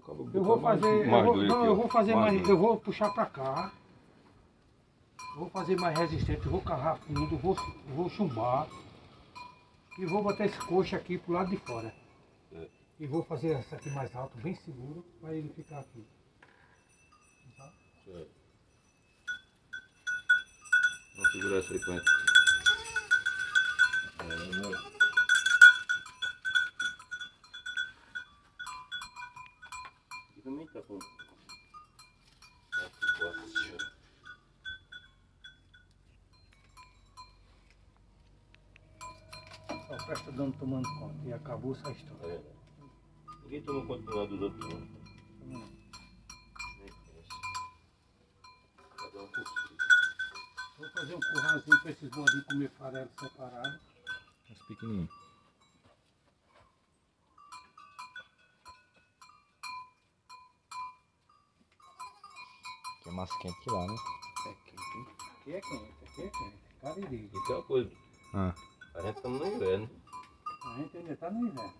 Eu vou fazer, eu vou fazer mais, eu vou puxar pra cá. Vou fazer mais resistente, vou cavar fundo, vou chumbar. E vou botar esse coxo aqui pro lado de fora. E vou fazer essa aqui mais alto, bem seguro, para ele ficar aqui. Tá? Vamos segurar essa aí pra gente. Aqui também tá com... Só presta dando tomando conta e acabou essa história. Ninguém toma conta do lado dos outros, não. Cada um por si. Vou fazer um curralzinho para esses bodinhos comer farelo separado. Uns pequenininhos. Que é mais quente que lá, né? É quente, aqui é quente, aqui é quente. Cariri. E tem uma coisa. A gente tá no inverno. A gente ainda está no inverno.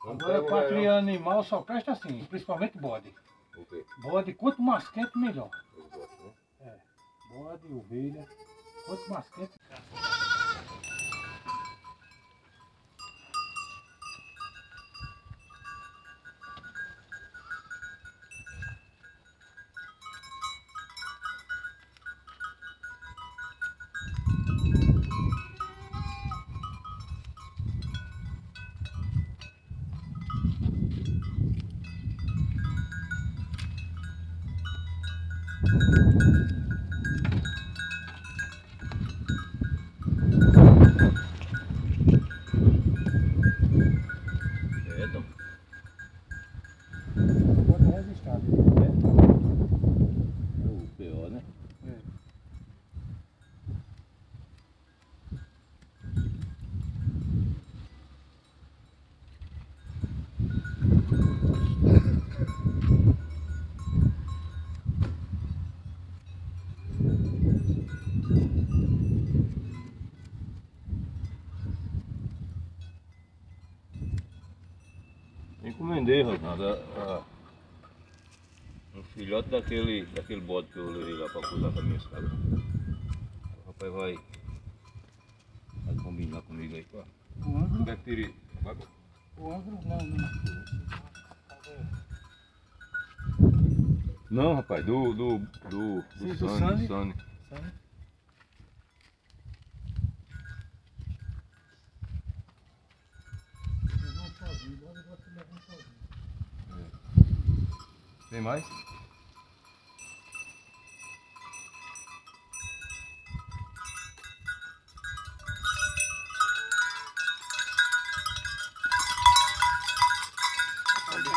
Não Agora pega o para verão. criar animal só presta assim, principalmente bode. O quê? Bode, quanto mais quente, melhor. Eu gosto, né? Bode, ovelha, quanto mais quente. É, então. Bode é resistente. É o pior, né? Encomendei, Ronaldo, um filhote daquele bode que eu levei lá para cuidar da minha escada. O rapaz vai combinar comigo aí, pá. O ângulo? Deve ter... O ângulo não. Não, rapaz, do Sim, do Sani. Sabe? Levam sozinho, bode gosta de levar sozinho. Tem mais?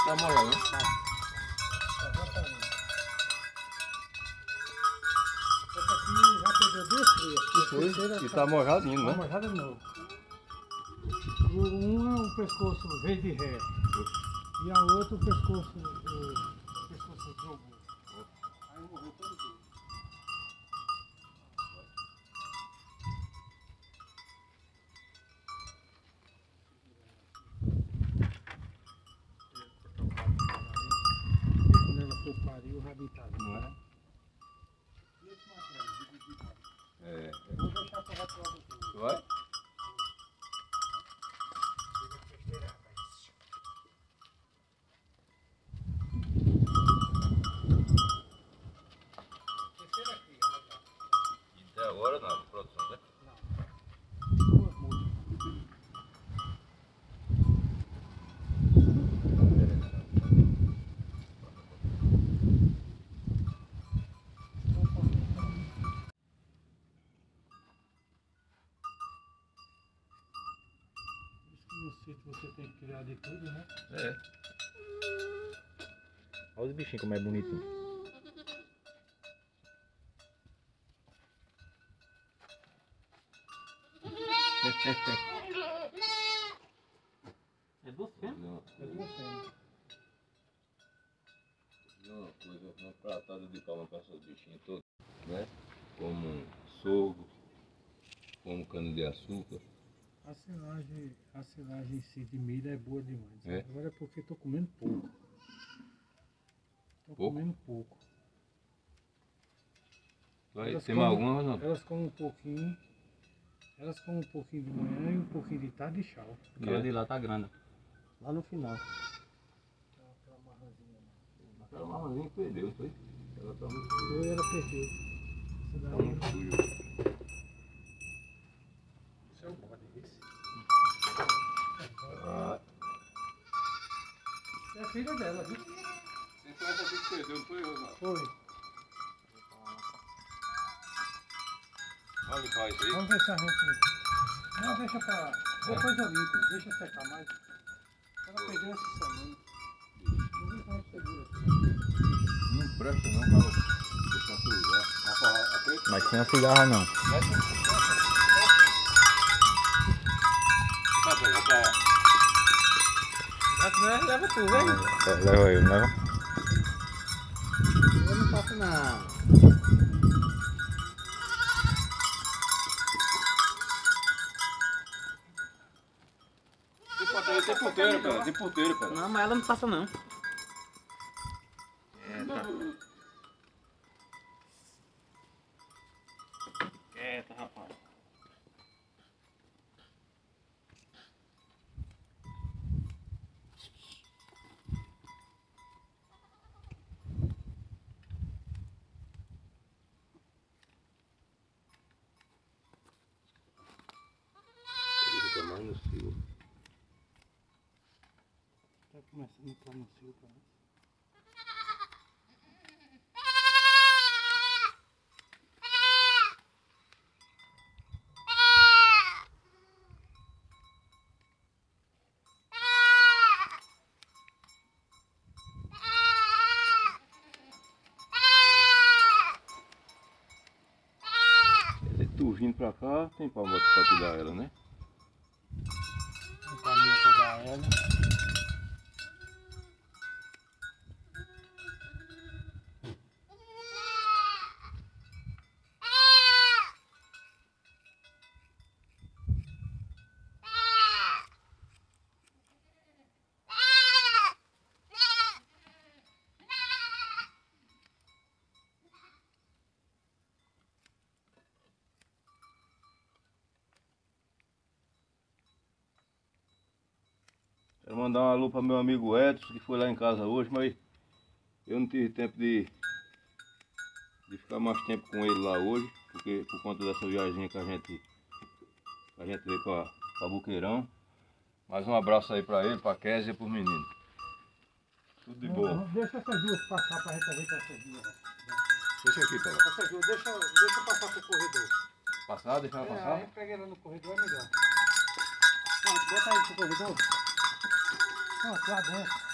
Tá molhado, né? Essa aqui já pegou duas crias. E tá molhadinho, Tá né? molhada de novo. Um é o pescoço veio de ré. E a outra o pescoço jogou. Aí morreu todo mundo. Quando ela for parir, o rabinho tá ali, Não é? né? E esse material? É. Vou deixar para o você. Tu vai? Até agora na produção, né? Duas mudas. No sítio você tem que criar de tudo, né? É. Olha os bichinhos como é bonitinho. É do centro? Não, É do centro. uma coisa, uma pratada de palma para essas bichinhas todas, né? Como sorgo, como cana-de-açúcar. A silagem em si de milho é boa demais. É? Agora é porque eu tô comendo pouco. Estão Pouco? comendo pouco. Vai, Elas tem mais comem- alguma, Ronaldo? Elas comem um pouquinho. Elas comem um pouquinho de manhã e um pouquinho de tarde e tchau. Aquela de lá tá grande. Lá no final. Aquela marronzinha que perdeu, foi? Ela tá muito Foi, ela perdeu. Essa tá daí. muito suja. Isso é o bode esse. Ah, É a filha dela, viu? você foi essa aqui que perdeu, não foi, Ronaldo? Foi. Vamos limpar isso aí. Vamos ver se a gente. Não, deixa pra lá. Depois eu limpo, deixa secar mais. Ela perdeu essa semana. Ninguém vai segura. Não presta não, cara. Deixa tu usar. A preta? Mas sem a cigarra não. Tá, pega, tá. Já que nós leva tu, velho. Leva eu, não leva? Eu não faço não. Tem ponteiro, cara. Tem ponteiro, cara. Não, mas ela não passa não. Quieta, rapaz. Ele fica mais no cio. Tá começando a entrar no cio, cara. Tu vindo pra cá, tem pra cuidar ela, né? Um caminho pra dar ela. Quero mandar um alô para meu amigo Edson, que foi lá em casa hoje, mas eu não tive tempo de ficar mais tempo com ele lá hoje, porque por conta dessa viagem que a gente veio para Buqueirão. Mais um abraço aí para ele, para Kézia e para os meninos. Tudo de bom. Deixa essas duas passar pra gente ajeitar essas duas. Deixa aqui, cara. Essas duas, deixa passar pro corredor. Passar, deixa ela Aí passar. pega ela no corredor, é melhor. Pronto, bota aí pro corredor. Pronto, lá dentro.